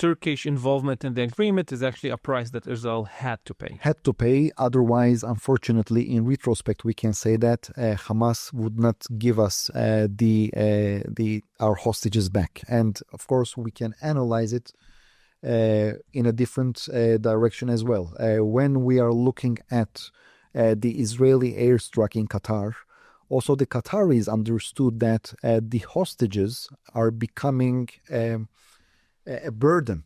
Turkish involvement in the agreement is actually a price that Israel had to pay. Had to pay. Otherwise, unfortunately, in retrospect, we can say that Hamas would not give us our hostages back. And of course, we can analyze it in a different direction as well. When we are looking at the Israeli airstrike in Qatar, also the Qataris understood that the hostages are becoming a burden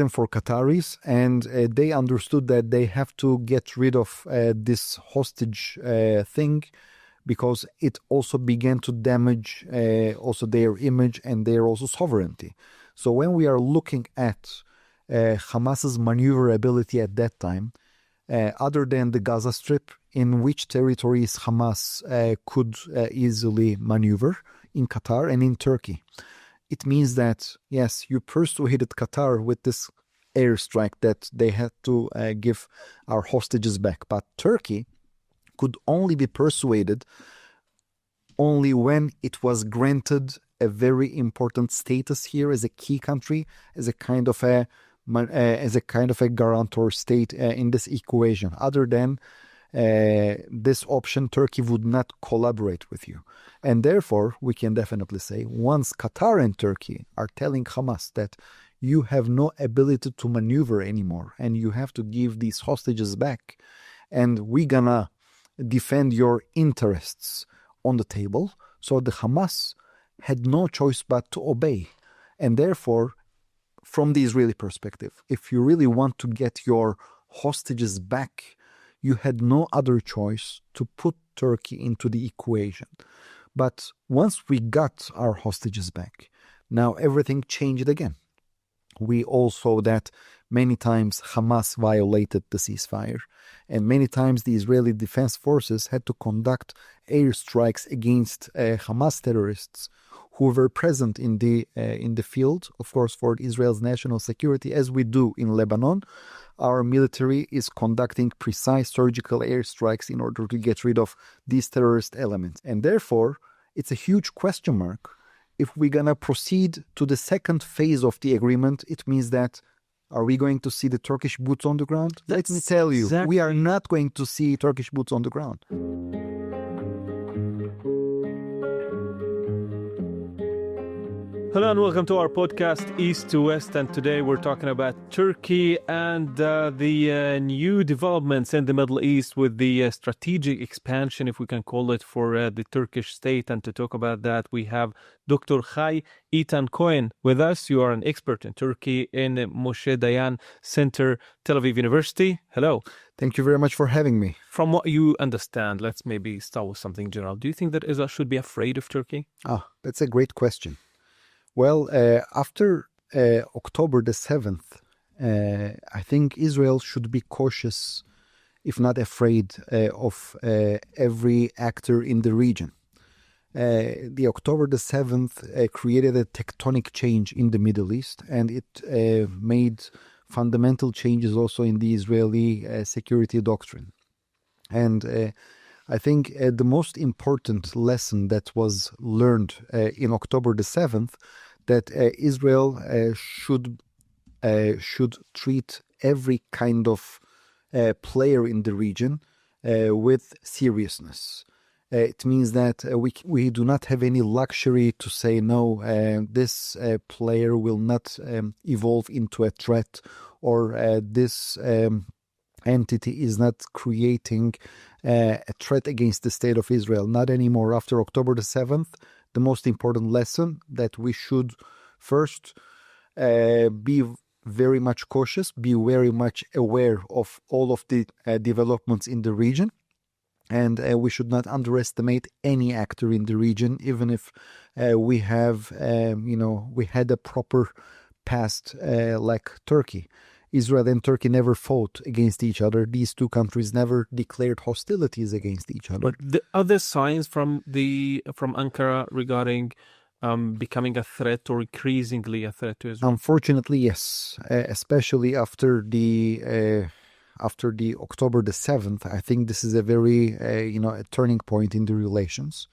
for Qataris, and they understood that they have to get rid of this hostage thing, because it also began to damage also their image and their also sovereignty. So when we are looking at Hamas's maneuverability at that time, other than the Gaza Strip, in which territories Hamas could easily maneuver, in Qatar and in Turkey. It means that, yes, you persuaded Qatar with this airstrike that they had to give our hostages back. But Turkey could only be persuaded only when it was granted a very important status here as a key country, as a kind of a guarantor state in this equation. Other than this option, Turkey would not collaborate with you. And therefore, we can definitely say, once Qatar and Turkey are telling Hamas that you have no ability to maneuver anymore and you have to give these hostages back, and we're gonna defend your interests on the table, so the Hamas had no choice but to obey. And therefore, from the Israeli perspective, if you really want to get your hostages back, you had no other choice to put Turkey into the equation. But once we got our hostages back, now everything changed again. We all saw that many times Hamas violated the ceasefire, and many times the Israeli Defense Forces had to conduct airstrikes against Hamas terrorists who were present in the field, of course, for Israel's national security, as we do in Lebanon. Our military is conducting precise surgical airstrikes in order to get rid of these terrorist elements. And therefore, it's a huge question mark. If we're going to proceed to the second phase of the agreement, it means that, are we going to see the Turkish boots on the ground? Let me tell you, we are not going to see Turkish boots on the ground. Hello and welcome to our podcast East to West, and today we're talking about Turkey and the new developments in the Middle East with the strategic expansion, if we can call it, for the Turkish state. And to talk about that, we have Dr. Eytan Cohen with us. You are an expert in Turkey in Moshe Dayan Center, Tel Aviv University. Hello. Thank you very much for having me. From what you understand, let's maybe start with something general. Do you think that Israel should be afraid of Turkey? That's a great question. Well, after October the 7th, I think Israel should be cautious, if not afraid, of every actor in the region. The October the 7th created a tectonic change in the Middle East, and it made fundamental changes also in the Israeli security doctrine. And I think the most important lesson that was learned in October the 7th, that Israel should treat every kind of player in the region with seriousness. It means that we do not have any luxury to say, no, this player will not evolve into a threat, or this entity is not creating a threat against the state of Israel. Not anymore. After October the 7th, the most important lesson that we should first be very much cautious, be very much aware of all of the developments in the region. And we should not underestimate any actor in the region, even if we have, we had a proper past like Turkey. Israel and Turkey never fought against each other. These two countries never declared hostilities against each other. But the other signs from Ankara regarding becoming a threat or increasingly a threat to Israel? Unfortunately, yes. Especially after the October the 7th, I think this is a very a turning point in the relations.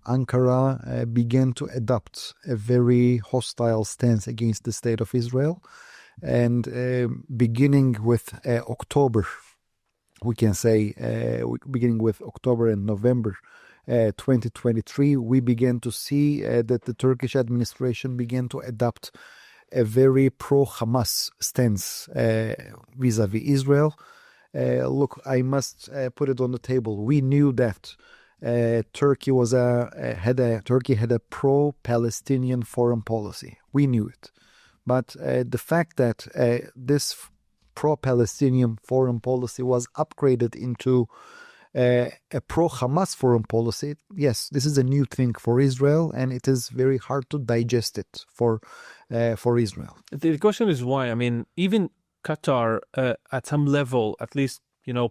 Ankara began to adopt a very hostile stance against the state of Israel. And beginning with October, we can say, beginning with October and November 2023, we began to see that the Turkish administration began to adopt a very pro-Hamas stance vis-a-vis Israel. Look, I must put it on the table. We knew that Turkey had a pro-Palestinian foreign policy. We knew it. But the fact that this pro-Palestinian foreign policy was upgraded into a pro-Hamas foreign policy, yes, this is a new thing for Israel, and it is very hard to digest it for Israel. The question is why. I mean, even Qatar, at some level, at least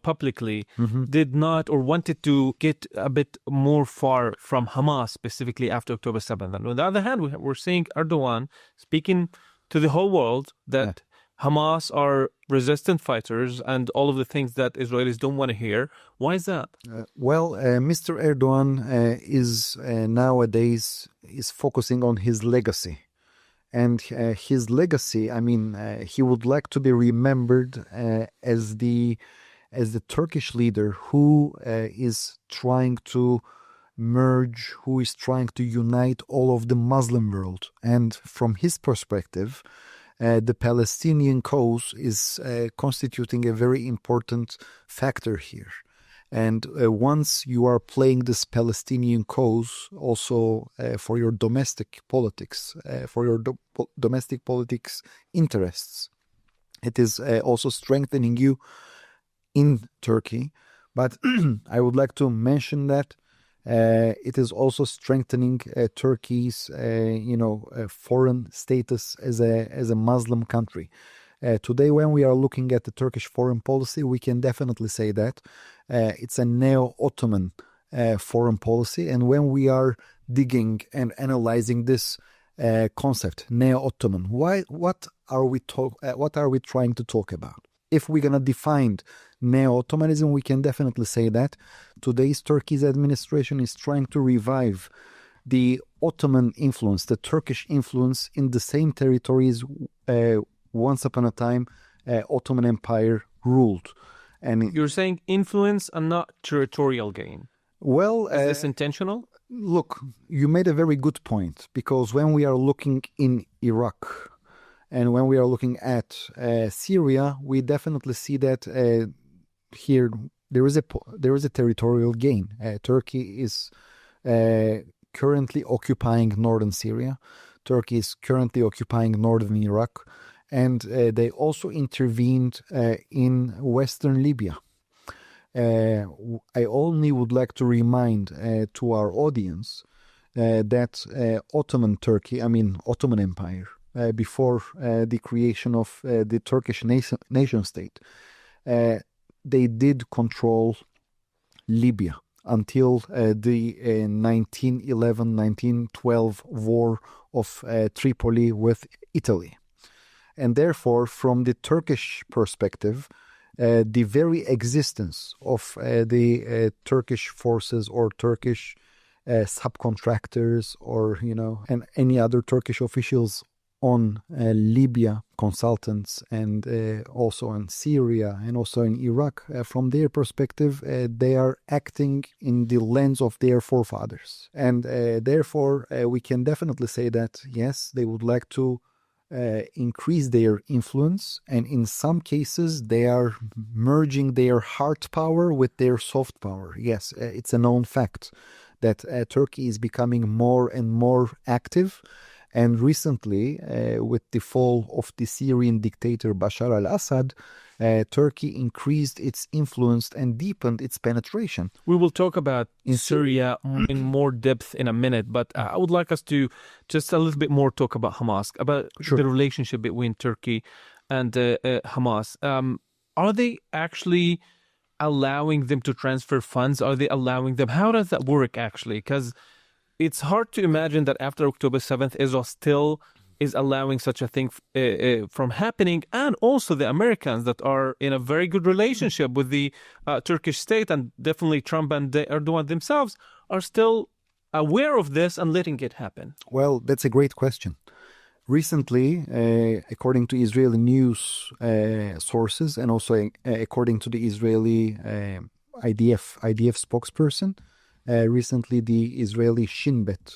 publicly, did not or wanted to get a bit more far from Hamas, specifically after October 7th. And on the other hand, we're seeing Erdogan speaking to the whole world that Hamas are resistant fighters and all of the things that Israelis don't want to hear. Why is that? Mr. Erdogan is nowadays focusing on his legacy. And his legacy, I mean, he would like to be remembered as the Turkish leader who is trying to merge, who is trying to unite all of the Muslim world. And from his perspective, the Palestinian cause is constituting a very important factor here. And once you are playing this Palestinian cause also for your domestic politics, for your domestic politics interests, it is also strengthening you in Turkey. But I would like to mention that it is also strengthening Turkey's, foreign status as a Muslim country. Today, when we are looking at the Turkish foreign policy, we can definitely say that it's a neo-Ottoman foreign policy. And when we are digging and analyzing this concept, neo-Ottoman, what are we trying to talk about? If we're going to define neo-Ottomanism, we can definitely say that today's Turkey's administration is trying to revive the Ottoman influence, the Turkish influence in the same territories once upon a time Ottoman Empire ruled. And you're saying influence and not territorial gain. Well, is this intentional? Look, you made a very good point, because when we are looking in Iraq and when we are looking at Syria, we definitely see that here there is a territorial gain. Turkey is currently occupying northern Syria. Turkey is currently occupying northern Iraq. And they also intervened in western Libya. I only would like to remind to our audience that Ottoman Empire, before the creation of the Turkish nation state, they did control Libya until the 1911-1912 war of Tripoli with Italy. And therefore, from the Turkish perspective, the very existence of the Turkish forces or Turkish subcontractors or, and any other Turkish officials on Libya, consultants, and also in Syria and also in Iraq, from their perspective, they are acting in the lens of their forefathers. And therefore, we can definitely say that, yes, they would like to increase their influence, and in some cases they are merging their hard power with their soft power. Yes, it's a known fact that Turkey is becoming more and more active, and recently with the fall of the Syrian dictator Bashar al-Assad, Turkey increased its influence and deepened its penetration. We will talk about Syria in more depth in a minute, but I would like us to just a little bit more talk about Hamas, about the relationship between Turkey and Hamas. Are they actually allowing them to transfer funds? Are they allowing them? How does that work actually? Because it's hard to imagine that after October 7th, Israel still is allowing such a thing from happening, and also the Americans that are in a very good relationship with the Turkish state, and definitely Trump and Erdogan themselves are still aware of this and letting it happen? Well, that's a great question. Recently, according to Israeli news sources and also according to the Israeli IDF spokesperson, recently the Israeli Shin Bet,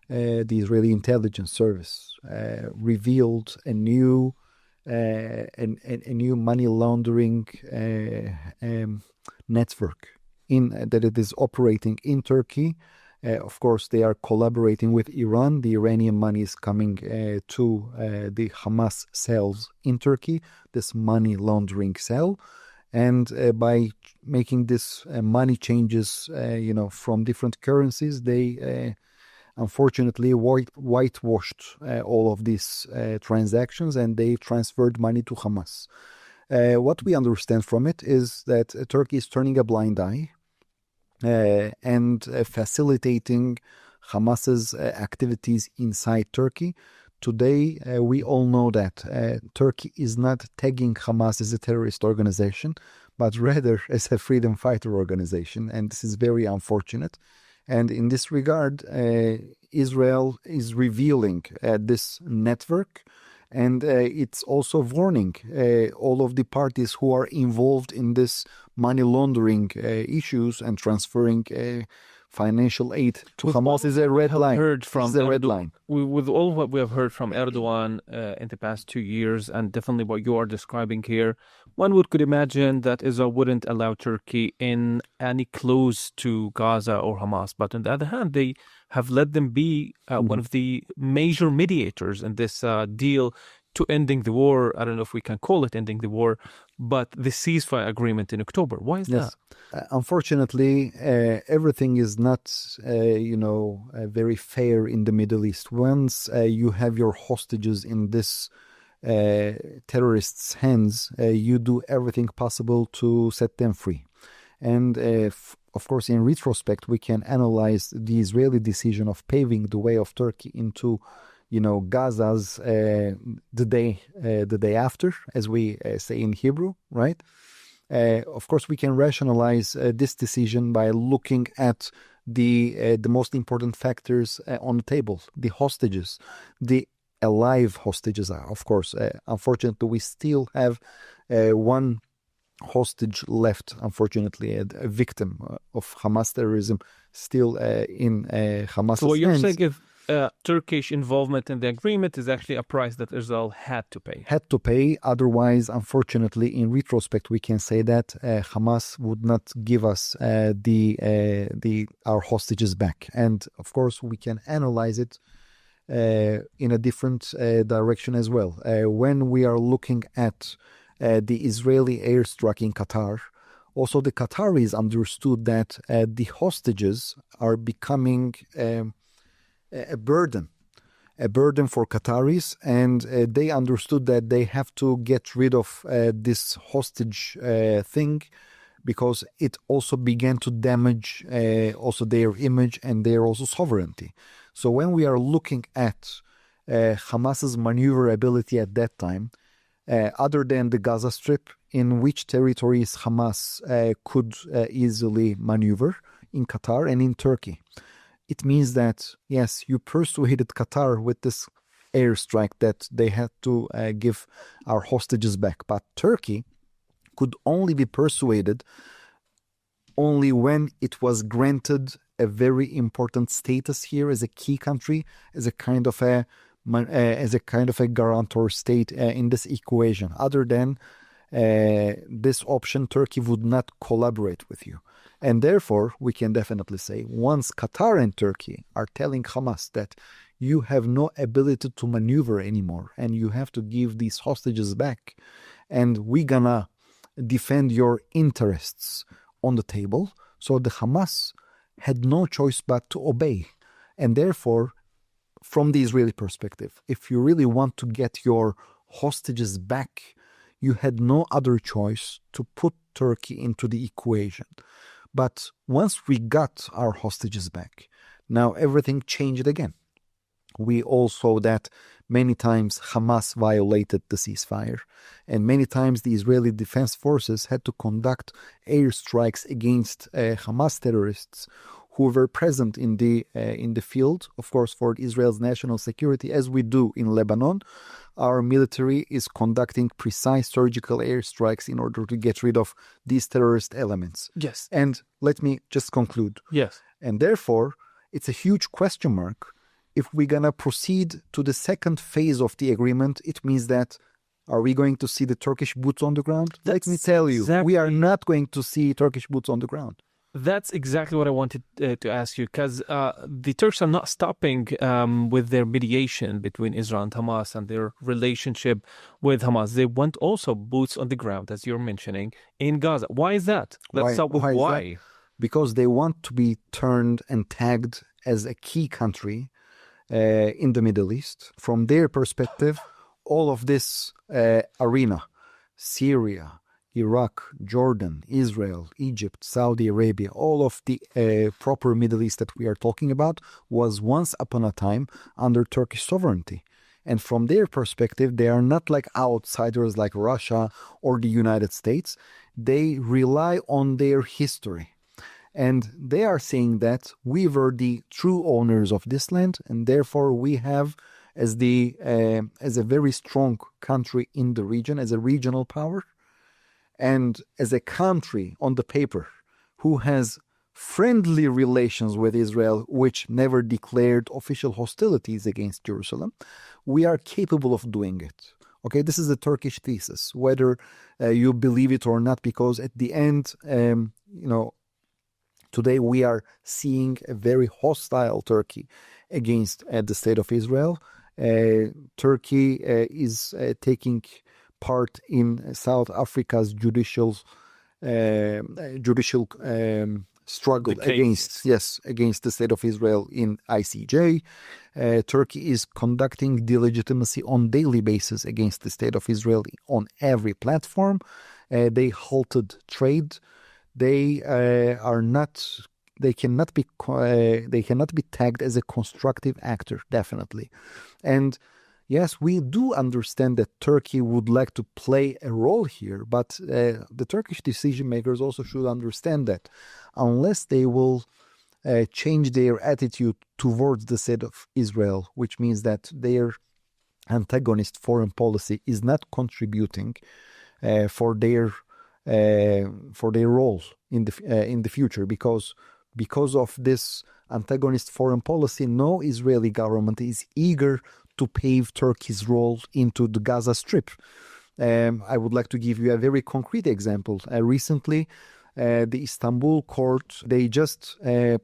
the Israeli intelligence service, revealed a new money laundering network that it is operating in Turkey. Of course, they are collaborating with Iran. The Iranian money is coming to the Hamas cells in Turkey, this money laundering cell. And by making this money changes, from different currencies, they unfortunately whitewashed all of these transactions, and they transferred money to Hamas. What we understand from it is that Turkey is turning a blind eye and facilitating Hamas's activities inside Turkey. Today, we all know that Turkey is not tagging Hamas as a terrorist organization, but rather as a freedom fighter organization, and this is very unfortunate. And in this regard, Israel is revealing this network, and it's also warning all of the parties who are involved in this money laundering issues and transferring financial aid to Hamas is a red line. It's a red line. With all what we have heard from Erdogan in the past 2 years, and definitely what you are describing here, one could imagine that Israel wouldn't allow Turkey in any close to Gaza or Hamas. But on the other hand, they have let them be one of the major mediators in this deal to ending the war. I don't know if we can call it ending the war, but the ceasefire agreement in October. Why is that? Unfortunately, everything is not, very fair in the Middle East. Once you have your hostages in this terrorists' hands, you do everything possible to set them free. And of course, in retrospect, we can analyze the Israeli decision of paving the way of Turkey into Gaza's the day after, as we say in Hebrew, right? Of course, we can rationalize this decision by looking at the most important factors on the table: the hostages, the alive hostages. Of course, unfortunately, we still have one hostage left. Unfortunately, a victim of Hamas terrorism still in Hamas. So what you're saying is Turkish involvement in the agreement is actually a price that Israel had to pay. Otherwise, unfortunately, in retrospect, we can say that Hamas would not give us our hostages back. And of course, we can analyze it in a different direction as well. When we are looking at the Israeli airstrike in Qatar, also the Qataris understood that the hostages are becoming a burden for Qataris, and they understood that they have to get rid of this hostage thing, because it also began to damage also their image and their also sovereignty. So when we are looking at Hamas's maneuverability at that time, other than the Gaza Strip, in which territories Hamas could easily maneuver, in Qatar and in Turkey. It means that, yes, you persuaded Qatar with this airstrike that they had to give our hostages back. But Turkey could only be persuaded only when it was granted a very important status here as a key country, as a kind of a guarantor state in this equation. Other than this option, Turkey would not collaborate with you. And therefore, we can definitely say, once Qatar and Turkey are telling Hamas that you have no ability to maneuver anymore and you have to give these hostages back, and we're gonna defend your interests on the table, so the Hamas had no choice but to obey. And therefore, from the Israeli perspective, if you really want to get your hostages back, you had no other choice to put Turkey into the equation. But once we got our hostages back, now everything changed again. We all saw that many times Hamas violated the ceasefire, and many times the Israeli Defense Forces had to conduct airstrikes against Hamas terrorists who were present in the field, of course, for Israel's national security, as we do in Lebanon. Our military is conducting precise surgical airstrikes in order to get rid of these terrorist elements. Yes. And let me just conclude. Yes. And therefore, it's a huge question mark. If we're going to proceed to the second phase of the agreement, it means that are we going to see the Turkish boots on the ground? Let me tell you, we are not going to see Turkish boots on the ground. That's exactly what I wanted to ask you, because the Turks are not stopping with their mediation between Israel and Hamas and their relationship with Hamas. They want also boots on the ground, as you're mentioning, in Gaza. Why is that? Let's start with why. Because they want to be turned and tagged as a key country in the Middle East. From their perspective, all of this arena, Syria, Iraq, Jordan, Israel, Egypt, Saudi Arabia, all of the proper Middle East that we are talking about was once upon a time under Turkish sovereignty. And from their perspective, they are not like outsiders like Russia or the United States. They rely on their history. And they are saying that we were the true owners of this land, and therefore we have, as a very strong country in the region, as a regional power, and as a country on the paper who has friendly relations with Israel, which never declared official hostilities against Jerusalem, we are capable of doing it. Okay, this is a Turkish thesis, whether you believe it or not, because at the end, today we are seeing a very hostile Turkey against the state of Israel. Turkey is taking part in South Africa's judicial struggle against the state of Israel in ICJ. Turkey is conducting delegitimacy on daily basis against the state of Israel on every platform. They halted trade. They cannot be tagged as a constructive actor, definitely. And yes, we do understand that Turkey would like to play a role here, but the Turkish decision makers also should understand that unless they will change their attitude towards the state of Israel, which means that their antagonist foreign policy is not contributing for their role in the future, because of this antagonist foreign policy, no Israeli government is eager to pave Turkey's role into the Gaza Strip. I would like to give you a very concrete example. Recently, the Istanbul court, they just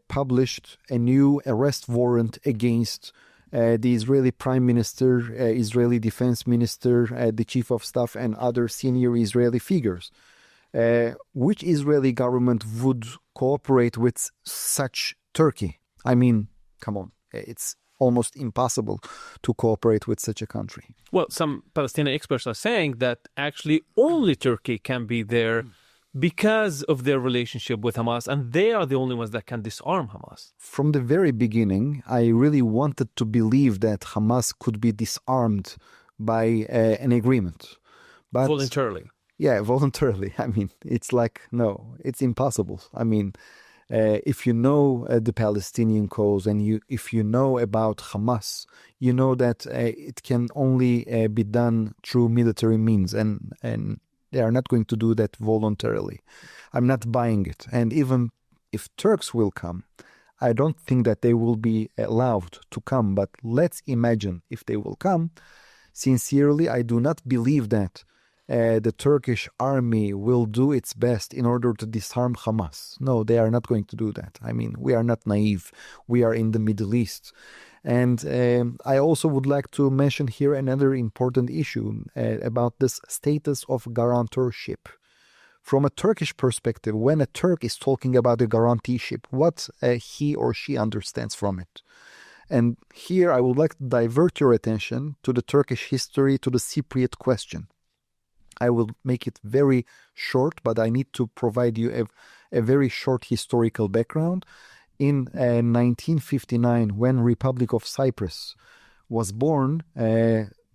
published a new arrest warrant against the Israeli Prime Minister, Israeli Defense Minister, the Chief of Staff, and other senior Israeli figures. Which Israeli government would cooperate with such Turkey? I mean, come on, it's almost impossible to cooperate with such a country. Well, some Palestinian experts are saying that actually only Turkey can be there because of their relationship with Hamas, and they are the only ones that can disarm Hamas. From the very beginning, I really wanted to believe that Hamas could be disarmed by an agreement. But voluntarily. Yeah, voluntarily. I mean, it's like, no, it's impossible. I mean, if you know the Palestinian cause and if you know about Hamas, you know that it can only be done through military means, and they are not going to do that voluntarily. I'm not buying it. And even if Turks will come, I don't think that they will be allowed to come. But let's imagine if they will come. Sincerely, I do not believe that the Turkish army will do its best in order to disarm Hamas. No, they are not going to do that. I mean, we are not naive. We are in the Middle East. And I also would like to mention here another important issue about this status of guarantorship. From a Turkish perspective, when a Turk is talking about a guaranteeship, what he or she understands from it. And here I would like to divert your attention to the Turkish history, to the Cypriot question. I will make it very short, but I need to provide you a very short historical background. In 1959, when Republic of Cyprus was born,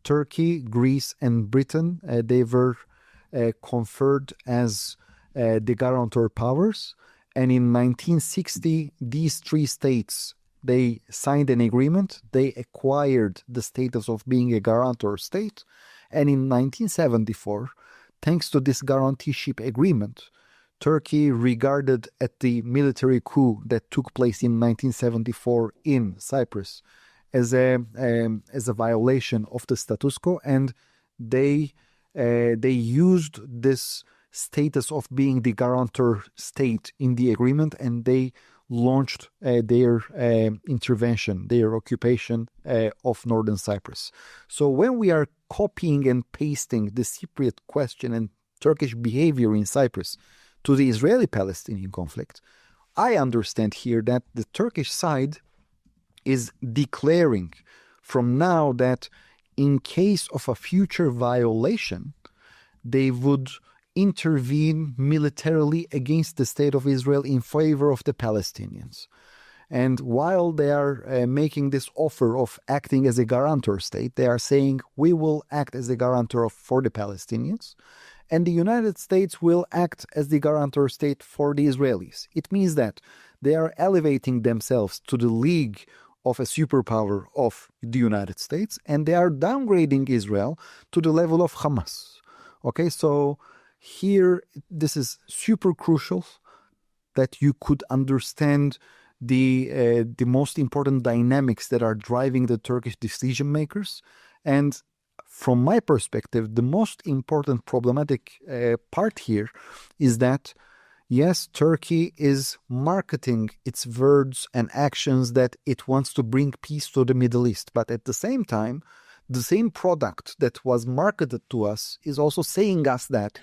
Turkey, Greece, and Britain, they were conferred as the guarantor powers. And in 1960, these three states, they signed an agreement. They acquired the status of being a guarantor state. And in 1974, thanks to this guaranteeship agreement, Turkey regarded at the military coup that took place in 1974 in Cyprus as a violation of the status quo, and they used this status of being the guarantor state in the agreement, and they launched their intervention, their occupation of northern Cyprus. So when we are copying and pasting the Cypriot question and Turkish behavior in Cyprus to the Israeli-Palestinian conflict, I understand here that the Turkish side is declaring from now that in case of a future violation, they would intervene militarily against the state of Israel in favor of the Palestinians. And while they are making this offer of acting as a guarantor state, they are saying we will act as a guarantor for the Palestinians, and the United States will act as the guarantor state for the Israelis. It means that they are elevating themselves to the league of a superpower of the United States, and they are downgrading Israel to the level of Hamas. Okay, so here, this is super crucial that you could understand the most important dynamics that are driving the Turkish decision makers. And from my perspective, the most important problematic part here is that, yes, Turkey is marketing its words and actions that it wants to bring peace to the Middle East. But at the same time, the same product that was marketed to us is also saying us that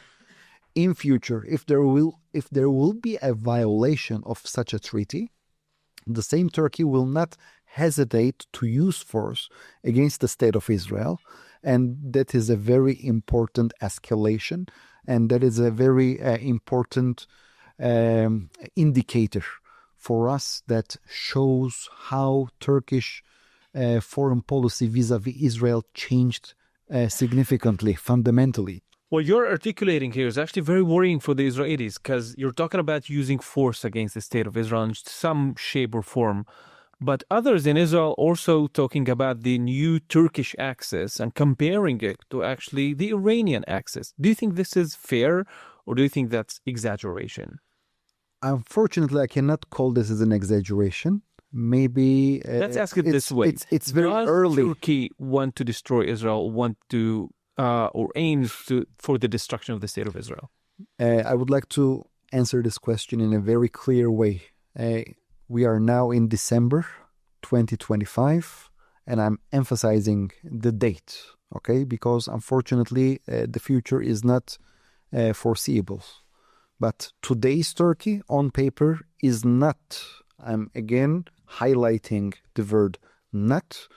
in future, if there will be a violation of such a treaty, the same Turkey will not hesitate to use force against the state of Israel. And that is a very important escalation, and that is a very important indicator for us that shows how Turkish foreign policy vis-a-vis Israel changed significantly, fundamentally. What you're articulating here is actually very worrying for the Israelis, because you're talking about using force against the state of Israel in some shape or form. But others in Israel also talking about the new Turkish axis and comparing it to actually the Iranian axis. Do you think this is fair, or do you think that's exaggeration? Unfortunately, I cannot call this as an exaggeration. Maybe let's ask it this way: It's very early. Turkey want to destroy Israel, want to or aims to for the destruction of the state of Israel? I would like to answer this question in a very clear way. We are now in December 2025, and I'm emphasizing the date, okay? Because unfortunately, the future is not foreseeable. But today's Turkey on paper is not, I'm again highlighting the word not,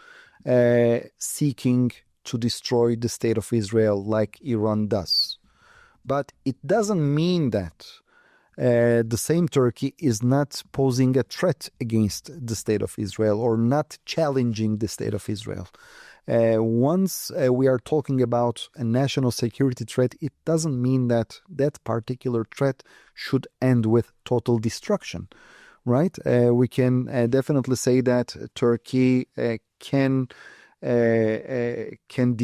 seeking to destroy the state of Israel like Iran does. But it doesn't mean that the same Turkey is not posing a threat against the state of Israel or not challenging the state of Israel. Once we are talking about a national security threat, it doesn't mean that that particular threat should end with total destruction, right? We can definitely say that Turkey can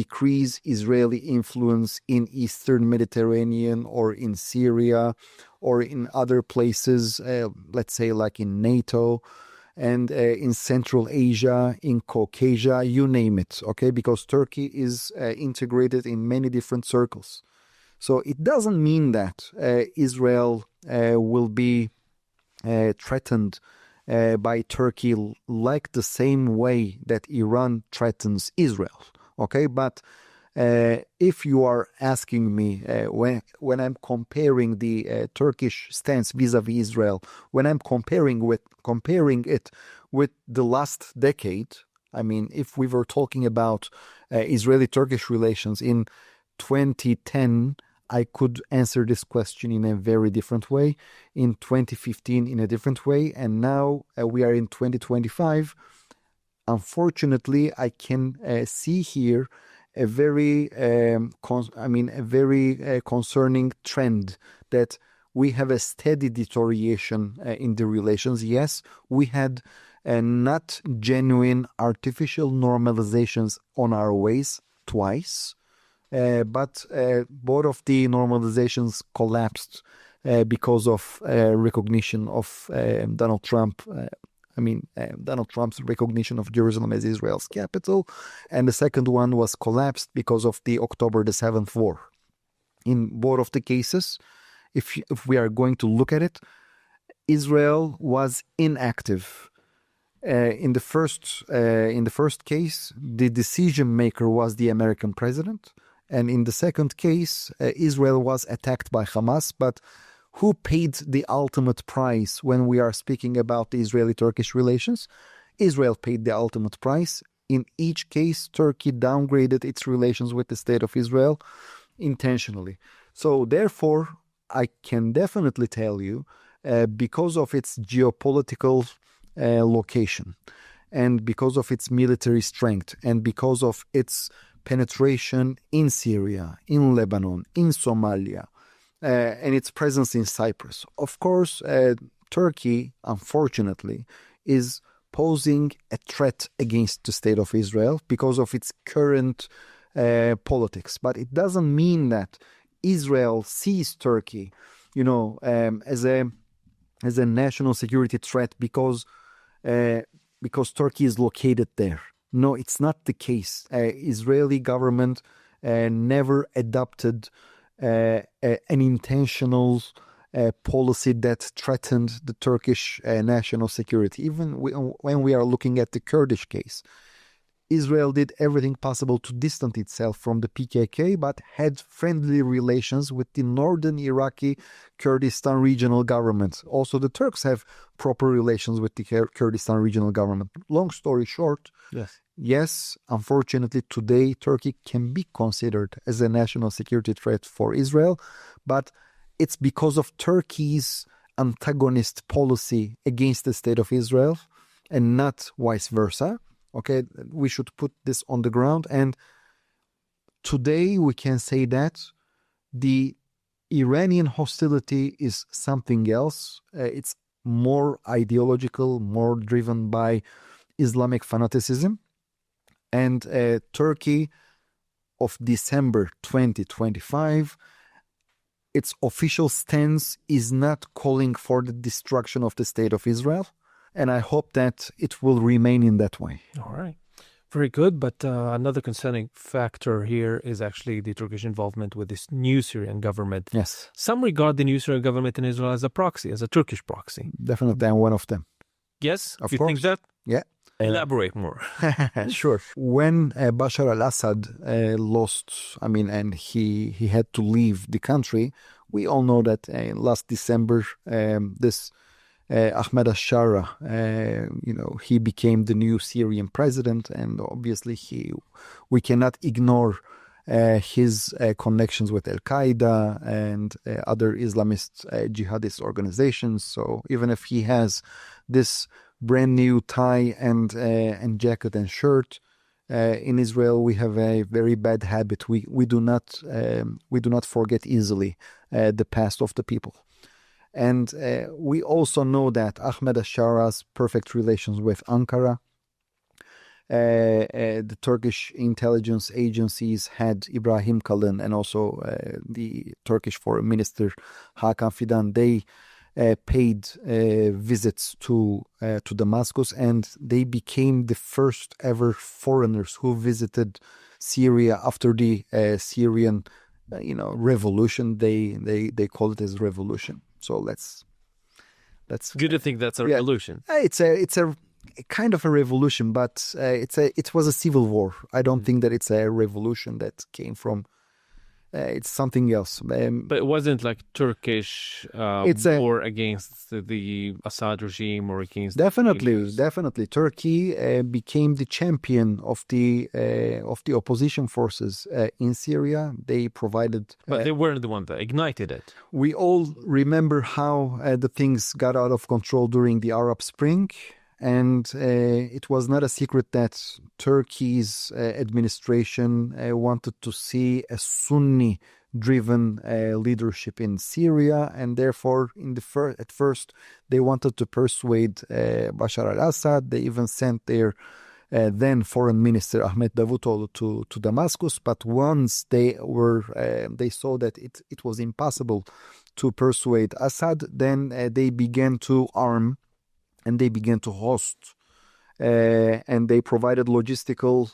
decrease Israeli influence in Eastern Mediterranean or in Syria or in other places, let's say like in NATO and in Central Asia, in Caucasia, you name it, okay? Because Turkey is integrated in many different circles. So it doesn't mean that Israel will be threatened by Turkey like the same way that Iran threatens Israel, okay? But if you are asking me when I'm comparing the Turkish stance vis-a-vis Israel, when I'm comparing it with the last decade, I mean, if we were talking about Israeli-Turkish relations in 2010, I could answer this question in a very different way, in 2015 in a different way, and now we are in 2025. Unfortunately, I can see here a very concerning trend that we have a steady deterioration in the relations. Yes, we had not genuine artificial normalizations on our ways twice, but both of the normalizations collapsed because of recognition of Donald Trump. Donald Trump's recognition of Jerusalem as Israel's capital, and the second one was collapsed because of the October the 7th war. In both of the cases, if we are going to look at it, Israel was inactive. In the first case, the decision maker was the American president, and in the second case, Israel was attacked by Hamas. But who paid the ultimate price when we are speaking about the Israeli-Turkish relations? Israel paid the ultimate price. In each case, Turkey downgraded its relations with the State of Israel intentionally. So therefore, I can definitely tell you, because of its geopolitical location, and because of its military strength, and because of its penetration in Syria, in Lebanon, in Somalia, and its presence in Cyprus. Of course, Turkey, unfortunately, is posing a threat against the State of Israel because of its current politics. But it doesn't mean that Israel sees Turkey, as a national security threat because Turkey is located there. No, it's not the case. Israeli government never adopted an intentional policy that threatened the Turkish national security. Even when we are looking at the Kurdish case, Israel did everything possible to distance itself from the PKK, but had friendly relations with the northern Iraqi Kurdistan regional government. Also, the Turks have proper relations with the Kurdistan regional government. Long story short, yes, unfortunately, today Turkey can be considered as a national security threat for Israel, but it's because of Turkey's antagonist policy against the State of Israel and not vice versa. Okay, we should put this on the ground. And today we can say that the Iranian hostility is something else. It's more ideological, more driven by Islamic fanaticism. And Turkey of December 2025, its official stance is not calling for the destruction of the State of Israel. And I hope that it will remain in that way. All right. Very good. But another concerning factor here is actually the Turkish involvement with this new Syrian government. Yes. Some regard the new Syrian government in Israel as a proxy, as a Turkish proxy. Definitely, I'm one of them. Yes? Of you course. think that? Yeah. Elaborate more. Sure. When Bashar al-Assad lost, and he had to leave the country, we all know that last December, this Ahmed al-Shara, he became the new Syrian president, and obviously we cannot ignore his connections with Al-Qaeda and other Islamist jihadist organizations. So even if he has this brand new tie and jacket and shirt, in Israel we have a very bad habit. We do not forget easily the past of the people. And we also know that Ahmed al-Shara's perfect relations with Ankara, the Turkish intelligence agencies had Ibrahim Kalin and also the Turkish foreign minister Hakan Fidan. They paid visits to Damascus, and they became the first ever foreigners who visited Syria after the Syrian revolution. They call it as revolution. So let's. Good to think that's a revolution. It's a kind of a revolution, but it was a civil war. I don't think that it's a revolution that came from. It's something else. But it wasn't like Turkish war against the Assad regime or against. Definitely. Turkey became the champion of the opposition forces in Syria. They provided. But they weren't the one that ignited it. We all remember how the things got out of control during the Arab Spring. And it was not a secret that Turkey's administration wanted to see a Sunni driven leadership in Syria, and therefore at first they wanted to persuade Bashar al-Assad. They even sent their then Foreign Minister Ahmed Davutoglu to Damascus, but once they saw that it was impossible to persuade Assad, then they began to arm and they began to host, and they provided logistical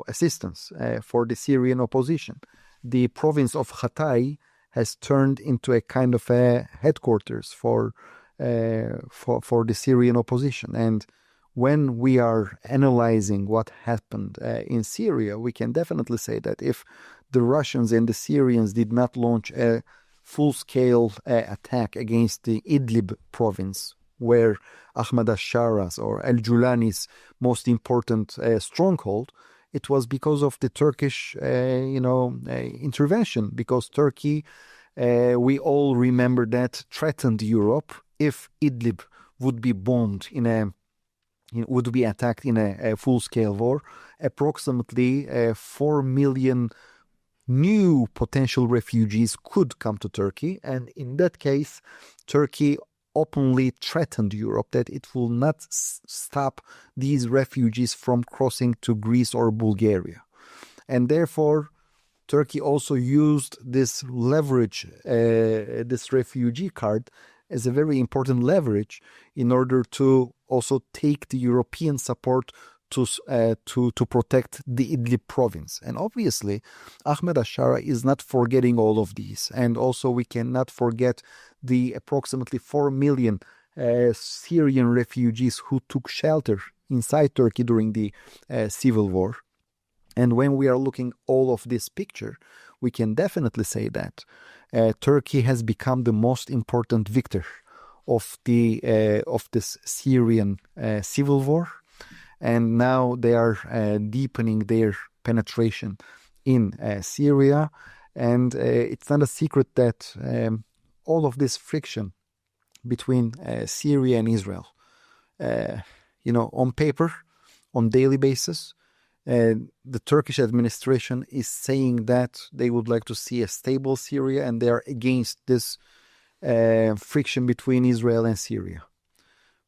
assistance for the Syrian opposition. The province of Hatay has turned into a kind of a headquarters for the Syrian opposition. And when we are analyzing what happened in Syria, we can definitely say that if the Russians and the Syrians did not launch a full-scale attack against the Idlib province, where Ahmad al-Shara's or al-Julani's most important stronghold, it was because of the Turkish, intervention. Because Turkey, we all remember that, threatened Europe if Idlib would be bombed would be attacked in a full-scale war. Approximately 4 million new potential refugees could come to Turkey, and in that case, Turkey openly threatened Europe that it will not stop these refugees from crossing to Greece or Bulgaria. And therefore, Turkey also used this leverage, this refugee card, as a very important leverage in order to also take the European support to protect the Idlib province. And obviously, Ahmed al-Shara is not forgetting all of these. And also we cannot forget the approximately 4 million Syrian refugees who took shelter inside Turkey during the civil war. And when we are looking all of this picture, we can definitely say that Turkey has become the most important victor of this Syrian civil war. And now they are deepening their penetration in Syria. And it's not a secret that all of this friction between Syria and Israel, on paper, on daily basis, the Turkish administration is saying that they would like to see a stable Syria, and they are against this friction between Israel and Syria.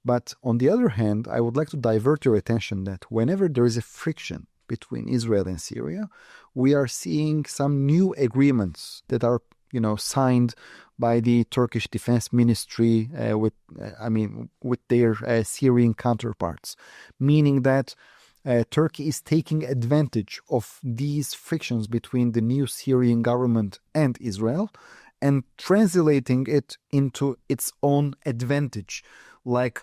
But on the other hand, I would like to divert your attention that whenever there is a friction between Israel and Syria, we are seeing some new agreements that are, signed by the Turkish Defense Ministry with their Syrian counterparts, meaning that Turkey is taking advantage of these frictions between the new Syrian government and Israel and translating it into its own advantage, like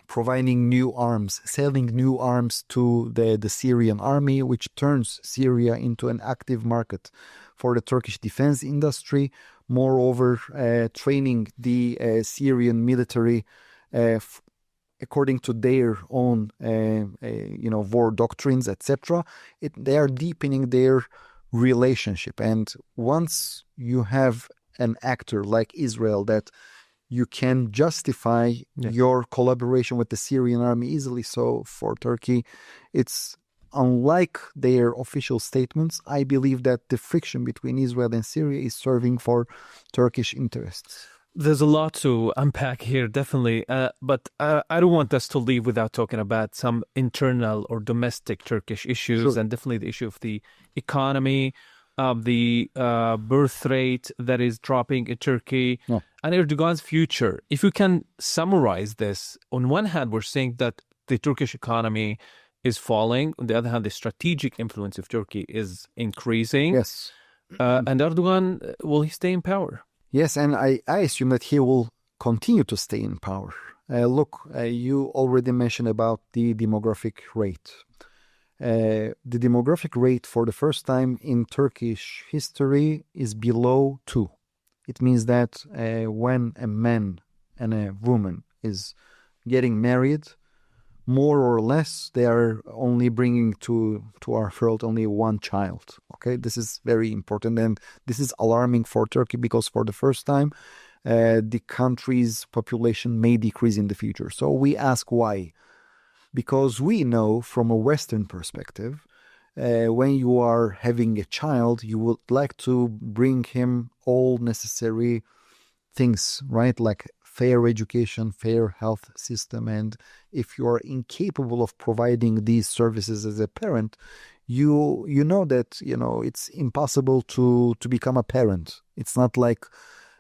providing new arms, selling new arms to the Syrian army, which turns Syria into an active market for the Turkish defense industry. Moreover, training the Syrian military according to their own, war doctrines, etc. They are deepening their relationship. And once you have an actor like Israel that you can justify your collaboration with the Syrian army easily. So for Turkey, it's unlike their official statements. I believe that the friction between Israel and Syria is serving for Turkish interests. There's a lot to unpack here, definitely. But I don't want us to leave without talking about some internal or domestic Turkish issues, and definitely the issue of the economy, the birth rate that is dropping in Turkey, and Erdogan's future. If you can summarize this, on one hand, we're saying that the Turkish economy is falling. On the other hand, the strategic influence of Turkey is increasing. Yes. And Erdogan, will he stay in power? Yes, and I assume that he will continue to stay in power. Look, you already mentioned about the demographic rate. The demographic rate for the first time in Turkish history is below 2. It means that when a man and a woman is getting married, more or less, they are only bringing to our world only one child. Okay, this is very important, and this is alarming for Turkey because for the first time, the country's population may decrease in the future. So we ask why. Because we know from a Western perspective, when you are having a child, you would like to bring him all necessary things, right? Like fair education, fair health system. And if you are incapable of providing these services as a parent, you know that, it's impossible to become a parent. It's not like,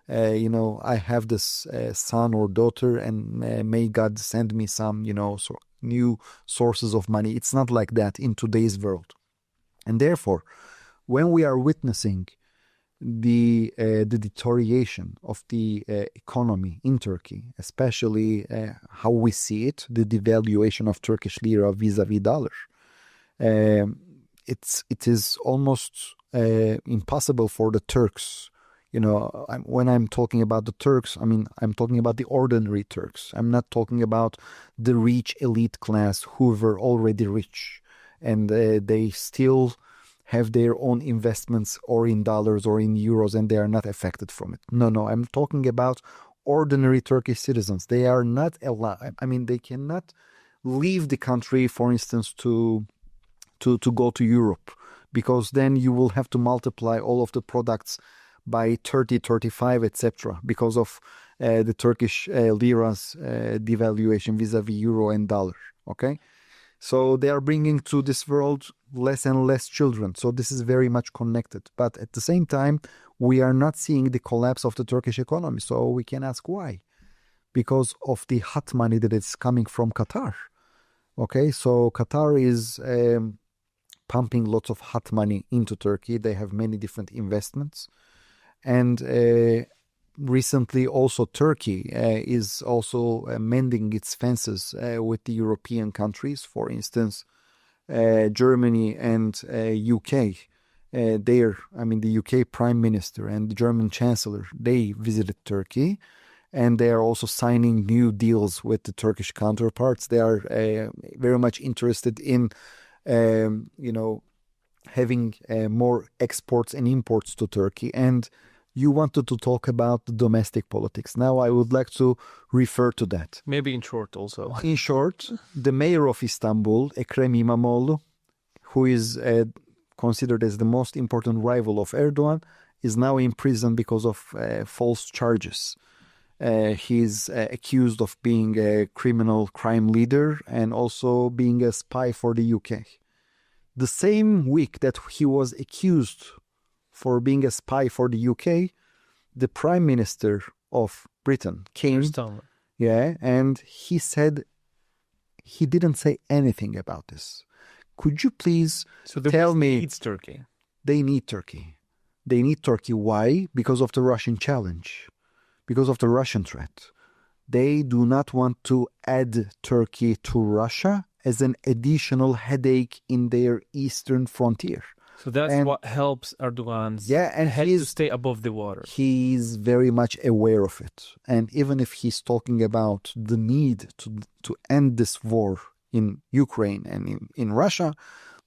I have this son or daughter and may God send me some, new sources of money. It's not like that in today's world. And therefore, when we are witnessing the deterioration of the economy in Turkey, especially how we see it, the devaluation of Turkish lira vis-a-vis dollar, it is almost impossible for the Turks. When I'm talking about the Turks, I'm talking about the ordinary Turks. I'm not talking about the rich elite class who were already rich and they still have their own investments or in dollars or in euros and they are not affected from it. No, I'm talking about ordinary Turkish citizens. They are not allowed. They cannot leave the country, for instance, to go to Europe, because then you will have to multiply all of the products by 30, 35, etc. because of the Turkish lira's devaluation vis-a-vis euro and dollar. Okay? So they are bringing to this world less and less children. So this is very much connected. But at the same time, we are not seeing the collapse of the Turkish economy. So we can ask why. Because of the hot money that is coming from Qatar. Okay, so Qatar is pumping lots of hot money into Turkey. They have many different investments. And recently also Turkey is also mending its fences with the European countries. For instance, Germany and UK. The UK Prime Minister and the German Chancellor, they visited Turkey. And they are also signing new deals with the Turkish counterparts. They are very much interested in, having more exports and imports to Turkey. And you wanted to talk about the domestic politics. Now I would like to refer to that. Maybe in short also. In short, the mayor of Istanbul, Ekrem İmamoğlu, who is considered as the most important rival of Erdogan, is now in prison because of false charges. He's accused of being a crime leader and also being a spy for the UK. The same week that he was accused for being a spy for the UK, the Prime Minister of Britain came. Yeah, and he said he didn't say anything about this. Could you please tell me? Needs Turkey. They need Turkey. They need Turkey. Why? Because of the Russian challenge. Because of the Russian threat. They do not want to add Turkey to Russia as an additional headache in their eastern frontier. So that's what helps Erdogan's head to stay above the water. He's very much aware of it. And even if he's talking about the need to end this war in Ukraine and in Russia,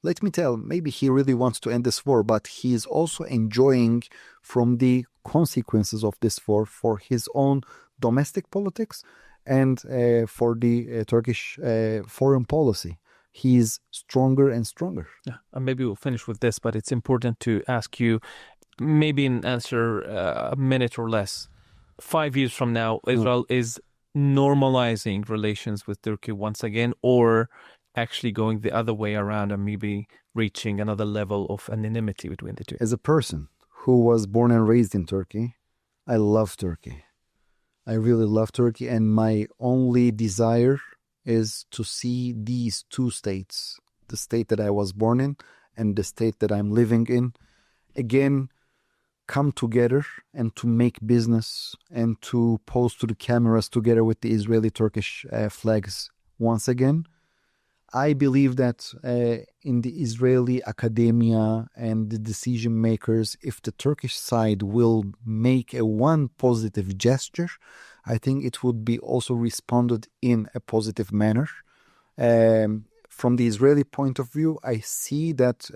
let me tell, maybe he really wants to end this war, but he is also enjoying from the consequences of this war for his own domestic politics and for the Turkish foreign policy. He is stronger and stronger. Yeah, and maybe we'll finish with this, but it's important to ask you, maybe in answer a minute or less. 5 years from now, Israel is normalizing relations with Turkey once again, or actually going the other way around and maybe reaching another level of anonymity between the two? As a person who was born and raised in Turkey, I love Turkey. I really love Turkey, and my only desire is to see these two states, the state that I was born in and the state that I'm living in, again come together and to make business and to pose to the cameras together with the Israeli-Turkish flags once again. I believe that in the Israeli academia and the decision makers, if the Turkish side will make one positive gesture, I think it would be also responded in a positive manner. From the Israeli point of view, I see that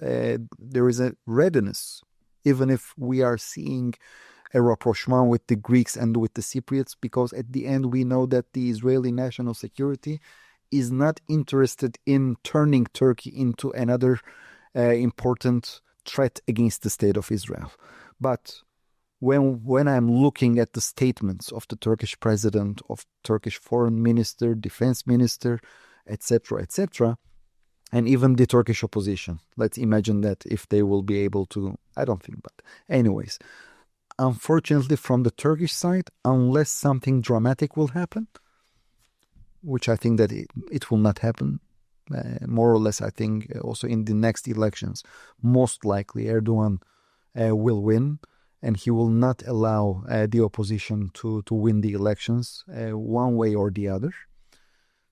there is a readiness, even if we are seeing a rapprochement with the Greeks and with the Cypriots, because at the end we know that the Israeli national security is not interested in turning Turkey into another important threat against the state of Israel. But when I'm looking at the statements of the Turkish president, of Turkish foreign minister, defense minister, etc., and even the Turkish opposition, let's imagine that if they will be able to, I don't think, but anyways, unfortunately from the Turkish side, unless something dramatic will happen, which I think that it will not happen, more or less I think also in the next elections, most likely Erdogan will win, and he will not allow the opposition to win the elections one way or the other.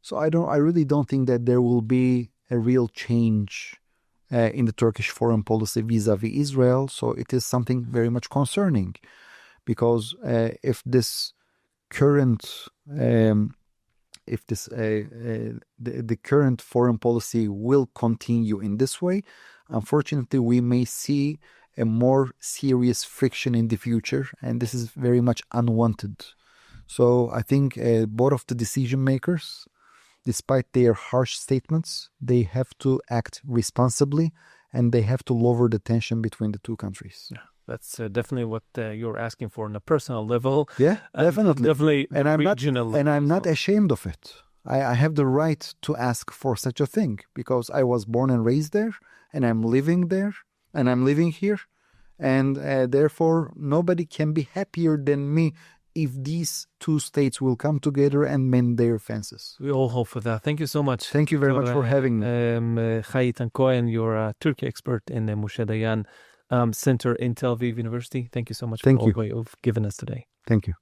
So I really don't think that there will be a real change in the Turkish foreign policy vis-a-vis Israel. So it is something very much concerning, because if this current the current foreign policy will continue in this way, unfortunately we may see a more serious friction in the future, and this is very much unwanted. So I think both of the decision makers, despite their harsh statements, they have to act responsibly, and they have to lower the tension between the two countries. Yeah, that's definitely what you're asking for on a personal level. Yeah, definitely. Definitely and I'm regional. not ashamed of it. I have the right to ask for such a thing, because I was born and raised there, and I'm living there, and I'm living here, and therefore nobody can be happier than me if these two states will come together and mend their fences. We all hope for that. Thank you so much. Thank you very much for having me. Eytan Cohen, you're a Turkey expert in the Moshe Dayan Center in Tel Aviv University. Thank you so much for all you've given us today. Thank you.